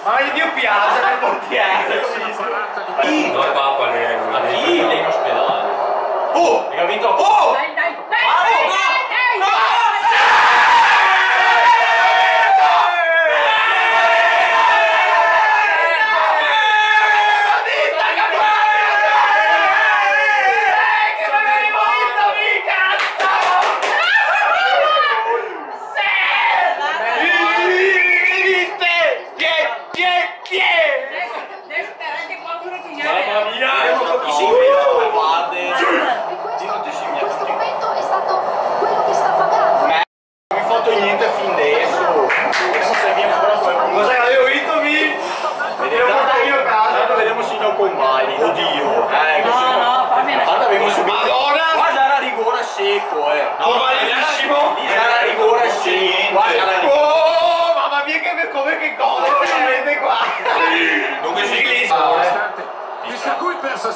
Ma il Dio piace nel portiere. No, è papà lì. A chi? Lei in ospedale. E ha vinto. Oh! Dai, dai, dai!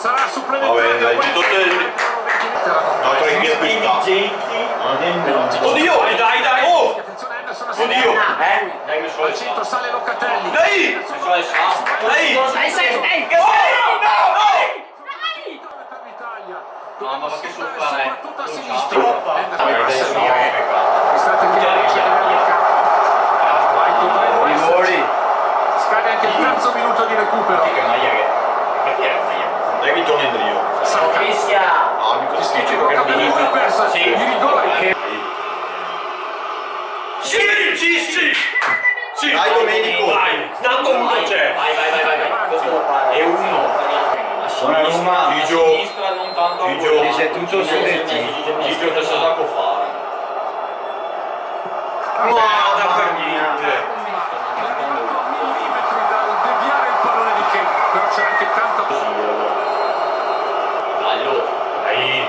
Sarà supplementare. Vabbè, dai, oddio, dai. Oh! Oddio! Dai, mi sono al centro sale Locatelli. Dai! Dai! Mamma, ma che soffare. Soprattutto a sinistra. State scade anche il terzo minuto di recupero. Dai, mi torna in Rio. Fischia! Ah, mi Schicci con Capello persa di rigore. Sì! Dai, Domenico! Vai! Tanto uno c'è! Vai! Questo lo fare. È uno! A sinistra, Gigio. a sinistra, non tanto a Gigio. voi. Sei tutto su di te. Gigio che sa da fare. Guarda per niente! Millimetri dal deviare il pallone di Ken, però c'è anche tanta Dai!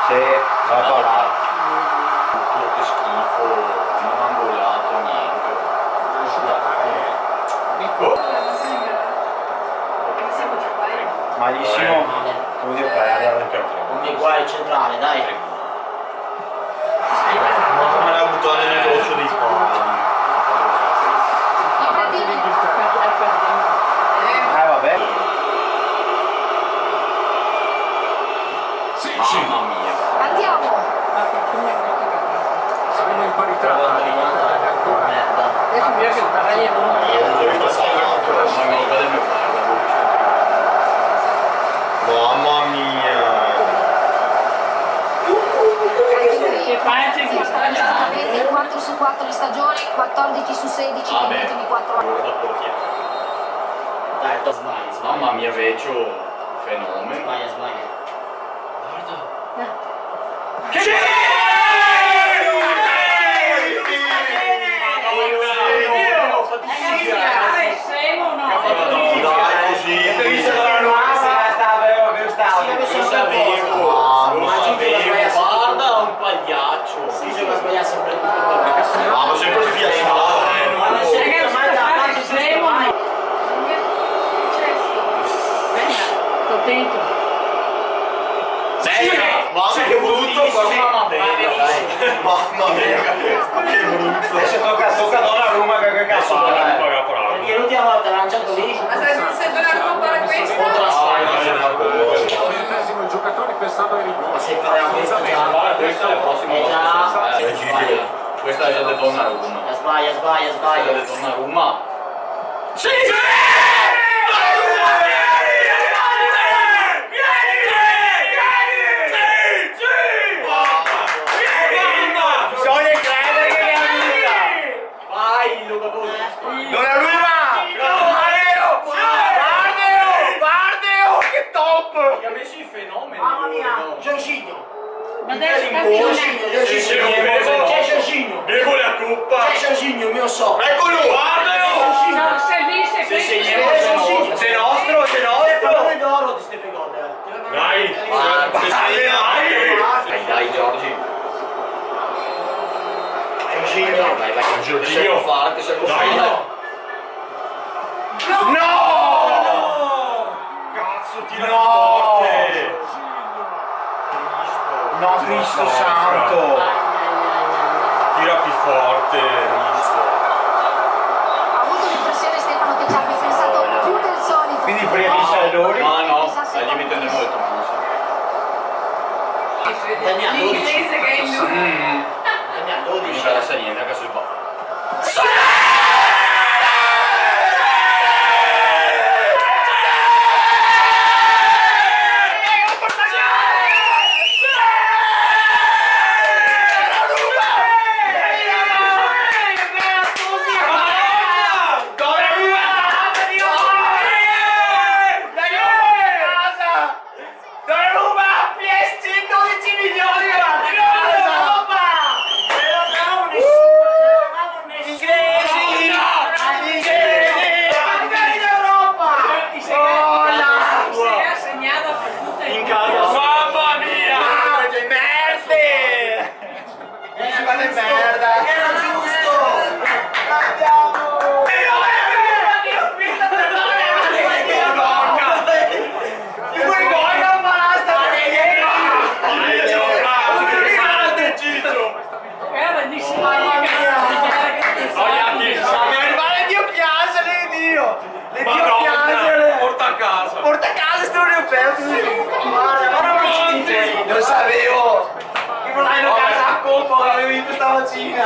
Sì, va a parlare. Che schifo, non ha angolato niente. Malissimo. Come devo perdere? Come guai centrale, dai. Me l'ha buttato nel croccio di spalla. Vabbè. Mamma mia. Andiamo! saremo in parità. Ancora. Adesso mi che il Taraiero Mamma mia. che facile che sta Esattamente 4 su 4 in stagione, 14 su 16 negli ultimi 4 anni. Dai, sbagli. Mamma mia, Vecchio, fenomeno. Sbaglia. Guarda un pagliaccio. Si gioca a sbagliare sempre tutto. Ma sempre sbiasciato. sto dentro. Mamma che brutto, Mamma bene, dai. mamma mia, che brutto. Adesso tocca Donnarumma che cazzo. Perché l'ultima volta l'ha lanciato lì. Ma se dobbiamo comprare questo? Contro la Spagna. Il giocatore pensando ai rigori. Ma se faremo questo già. Questa è la prossima volta. Questa è già del Donnarumma. Sbaglia. Questa è del Donnarumma. Sì! Mamma mia, Giorginio. Ma adesso C'è Giorginio. Debole a coppa. C'è Giorginio, mio so. Eccolo, guardalo. no, servisse questo. Sei nostro, sei Il nostro. pallone d'oro di Stefe Gol. Dai, Dai, Giorgi. Giorginio. Vai. Giorgino fare che sei Dai, no. No! Cazzo, tira forte. No, Cristo santo! Tira più forte, Cristo. Ha avuto l'impressione Stefano che ci abbia pensato più del solito. Quindi previ salori? No, al limite di molto. Danni a 12. L'inglese che è in lui. Danni a 12. Non mi interessa niente, anche sul botto. Lo sapevo! Io non avevo casa a colpo, avevo vinto stamattina!